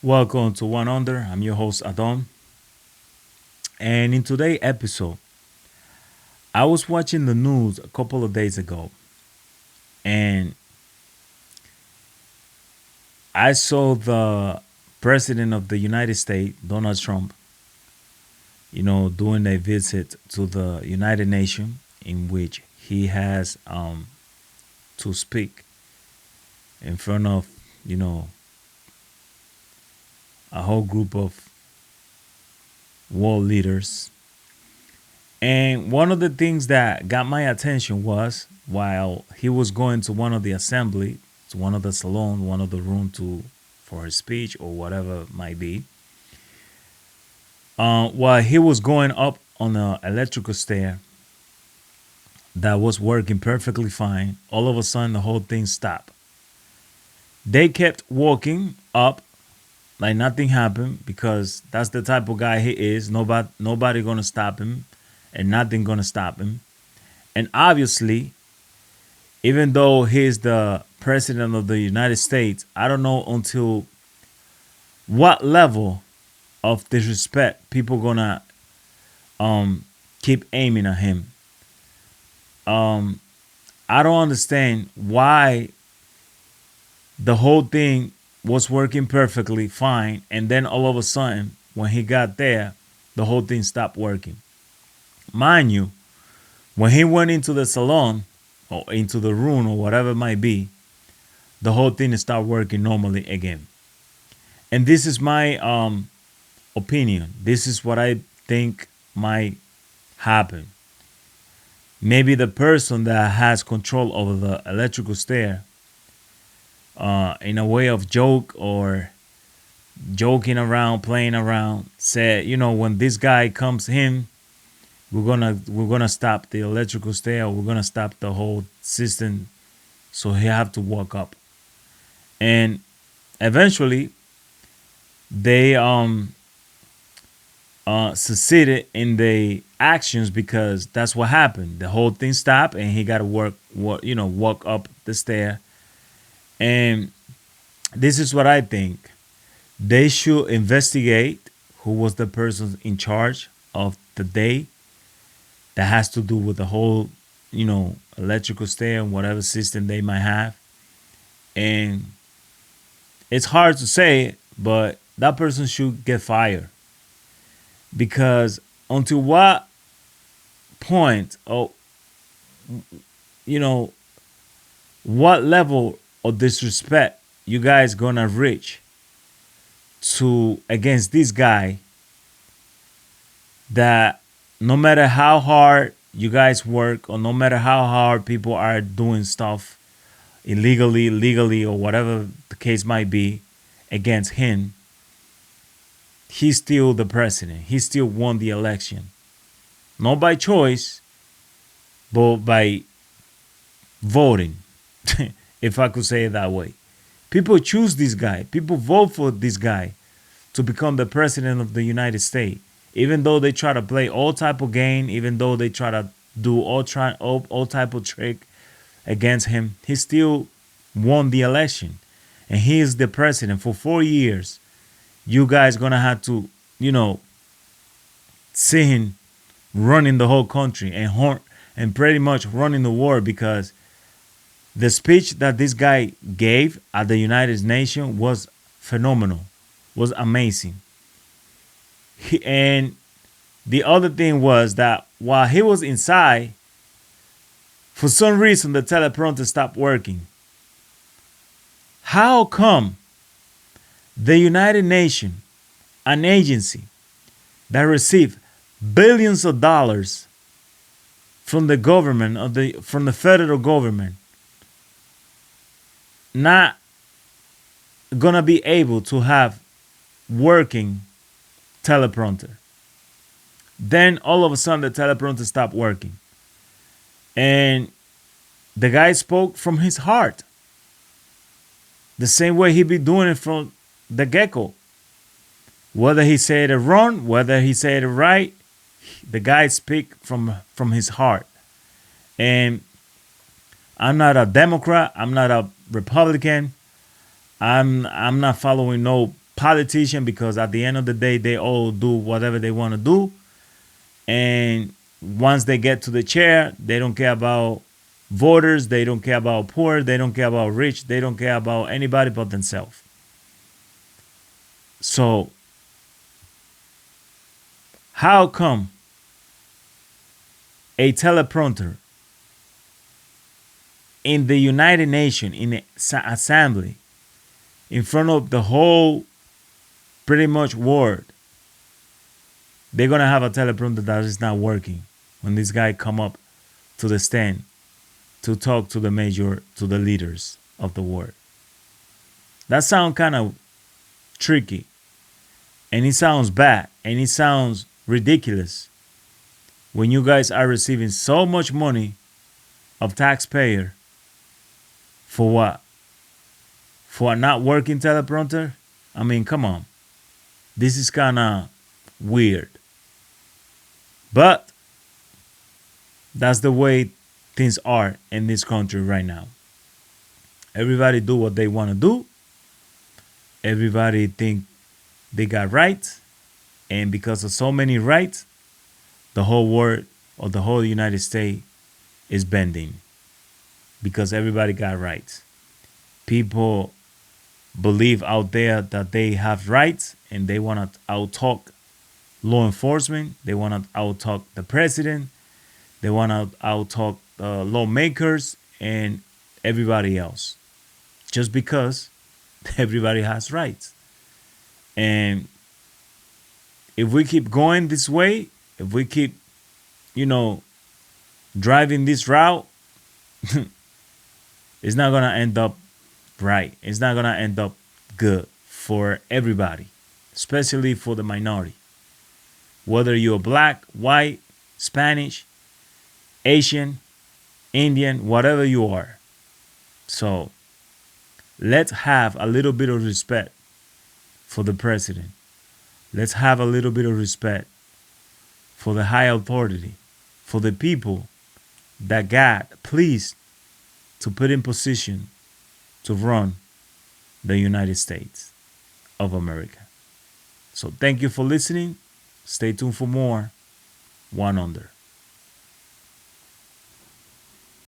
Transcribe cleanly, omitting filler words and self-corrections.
Welcome to One Under. I'm your host Adon, and in today's episode, I was watching the news a couple of days ago, and I saw the president of the United States, Donald Trump, doing a visit to the United Nations, in which he has to speak in front of you know a whole group of world leaders. And one of the things that got my attention was while he was going to one of the assembly, to one of the salon, one of the room to for his speech or whatever it might be. While he was going up on the electrical stair that was working perfectly fine, all of a sudden the whole thing stopped. They kept walking up like nothing happened because that's the type of guy he is. Nobody gonna stop him, and nothing gonna stop him. And obviously, even though he's the president of the United States, I don't know until what level of disrespect people gonna keep aiming at him. Um, I don't understand why the whole thing was working perfectly fine, and then all of a sudden, when he got there, the whole thing stopped working. Mind you, when he went into the salon or into the room or whatever it might be, the whole thing started working normally again. And this is my opinion. This is what I think might happen. Maybe the person that has control over the electrical stair, in a way of joke or joking around, playing around, said, when this guy comes in, we're gonna stop the electrical stair. We're gonna stop the whole system, so he have to walk up. And eventually, they succeeded in the actions because that's what happened. The whole thing stopped, and he got to walk up the stair. And this is what I think. They should investigate who was the person in charge of the day that has to do with the whole, electrical stair and whatever system they might have. And it's hard to say, but that person should get fired because until what point, or you know, what level of disrespect you guys gonna reach to against this guy that no matter how hard you guys work or no matter how hard people are doing stuff illegally, legally, or whatever the case might be against him, he's still the president. He still won the election. Not by choice, but by voting, if I could say it that way. People choose this guy. People vote for this guy to become the president of the United States. Even though they try to play all type of game, even though they try to do all type of trick against him, he still won the election, and he is the president for 4 years. You guys gonna have to, see him running the whole country and pretty much running the war because the speech that this guy gave at the United Nations was phenomenal, was amazing. And the other thing was that while he was inside, for some reason the teleprompter stopped working. How come the United Nations, an agency that received billions of dollars from the government from the federal government, not gonna be able to have working teleprompter? Then all of a sudden the teleprompter stopped working. And the guy spoke from his heart. The same way he be doing it from the get-go. Whether he said it wrong, whether he said it right, the guy speak from his heart. And I'm not a Democrat, I'm not a Republican, I'm not following no politician, because at the end of the day, they all do whatever they want to do. And once they get to the chair, they don't care about voters. They don't care about poor. They don't care about rich. They don't care about anybody but themselves. So, how come a teleprompter in the United Nations, in the assembly, in front of the whole pretty much world, they're gonna have a teleprompter that is not working when this guy come up to the stand to talk to the to the leaders of the world? That sounds kind of tricky, and it sounds bad, and it sounds ridiculous when you guys are receiving so much money of taxpayer for what? For a not working teleprompter? I mean, come on. This is kind of weird. But that's the way things are in this country right now. Everybody do what they want to do. Everybody think they got rights. And because of so many rights, the whole world or the whole United States is bending. Because everybody got rights. People believe out there that they have rights and they want to out-talk law enforcement. They want to out-talk the president. They want to out-talk lawmakers and everybody else. Just because everybody has rights. And if we keep going this way, if we keep, driving this route, it's not going to end up right. It's not going to end up good for everybody, especially for the minority. Whether you're black, white, Spanish, Asian, Indian, whatever you are. So let's have a little bit of respect for the president. Let's have a little bit of respect for the high authority, for the people that God pleased to put in position to run the United States of America. So thank you for listening. Stay tuned for more. One Under.